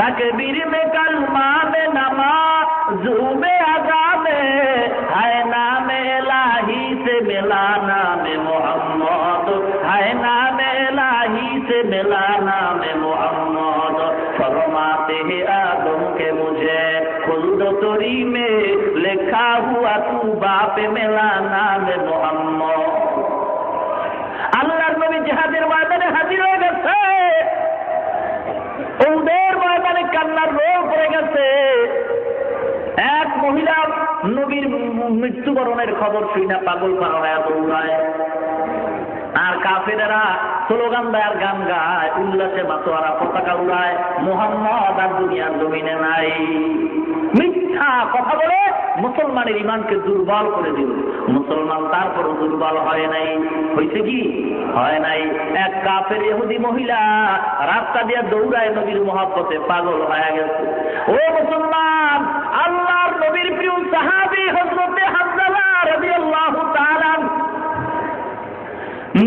तकबीर में कलमा में नमाज़ में अज़ा में है नाम इलाही से मिला नाम मोहम्मद, है नाम इलाही से मिला नाम मोहम्मद। फरमाते हैं आदम के मुझे खुल्द तोरी में लिखा हुआ तू बाप मिला नाम मोहम्मद। আল্লাহর নবী জিহাদের ময়দানে হাজির হয়ে গেছে, উহুদের ময়দানে কান্নার রোল পড়ে গেছে। এক মহিলা নবীর মৃত্যুবরণের খবর শুনে পাগল পাগল দৌড়ায়, আর কাফেরেরা স্লোগান দেয় আর গান গায়, উল্লাসে মাতোয়ারা পতাকা উড়ায়, মুহাম্মদ আর দুনিয়ার জমিনে নাই। মিথ্যা কথা বলে মুসলমানের ইমানকে দুর্বল করে দিল। মুসলমান তারপরও দুর্বল হয় নাই। হয়েছে কি? হয় নাই। এক কাফের ইহুদি মহিলা রাস্তা দিয়ে দৌড়ায় নবীর মহব্বতে পাগল হয়ে গেছে। ও মুসলমান, আল্লাহর নবীর প্রিয় সাহাবী হযরতে হামজা রাদিয়াল্লাহু তাআলা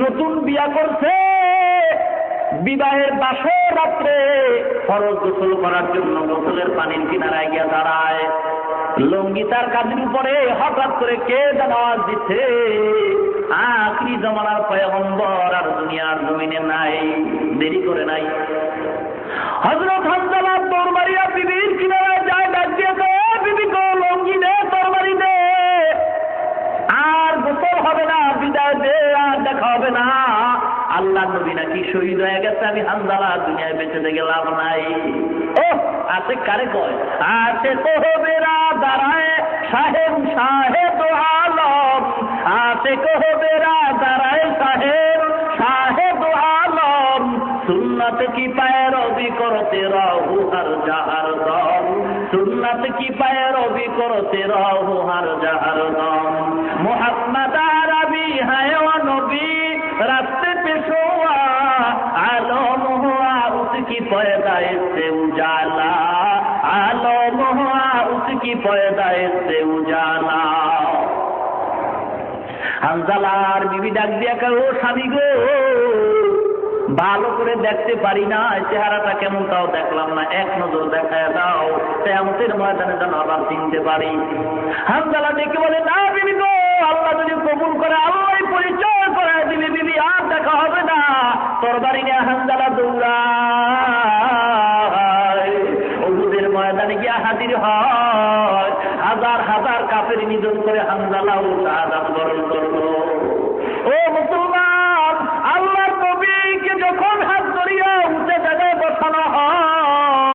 নতুন বিয়া করছে, বিবাহের বাসর রাত্রে ফরজ গোসল করার জন্য গোসলের পানির কিনারায় গিয়ে দাঁড়ায়। লঙ্গি তার কাঁধের উপরে হঠাৎ করে কে যেন আওয়াজ দিচ্ছে, আখিরি জমানার পয়গম্বর আর দুনিয়ার জমিনে নাই। দেরি করে নাই, হযরত হামজা তরবারিয়া বিবির কিনারায় যায়, ডাক দিয়ে দেয়, বিবি গো লঙ্গি দে, তরবারি দে, আর গোসল হবে না, বিদায় দে, আর দেখা হবে না। আল্লাহ নবী নাকি শহীদ হয়ে গেছে, আমি হামজালা দুনিয়ায় বেঁচে থেকে লাভ নাই। ও আছে কারে কয়, আছে কোহবেরা দাঁড়ায় সাহেব সাহেব আলম, আছে কোহবেরা দাঁড়ায় সাহেব সাহেব আলম, সুন্নত কি पैरवी করতে রহু হর জাহার দম, সুন্নত কি पैरवी করতে রহু হর জাহার দম। মুহাম্মদ আরবি है वो नबी रास्ते पे सोआ, आलम हुआ उसकी पैदाइश से उजाला, आलम हुआ उसकी पैदाइश से उजाला। হামজালার বিবি ডাক দিয়া কয়, ও স্বামী গো, ভালো করে দেখতে পারি না, চেহারাটা কেমন তাও দেখলাম না, এক নজর দেখায় দাও, কিয়ামতের ময়দানে যেন আবার চিনতে পারি। হামজালা ডেকে বলে, না বিবি গো, আল্লাহ যদি কবুল করে আল্লাহ পরিচয় করে দিবি বিবি, আর দেখা হবে না। তরবারি নিয়ে হামজালা দৌড়ায়, উহুদের ময়দানে গিয়া হাজির হয়। হাজার হাজার কাফের নিধন করে হামজালাও শাহাদাত বরণ করলো। ও মুসলমান, আল্লাহর নবীকে যখন হাত ধরিয়া উঠে জায়গায় বসানো হয়,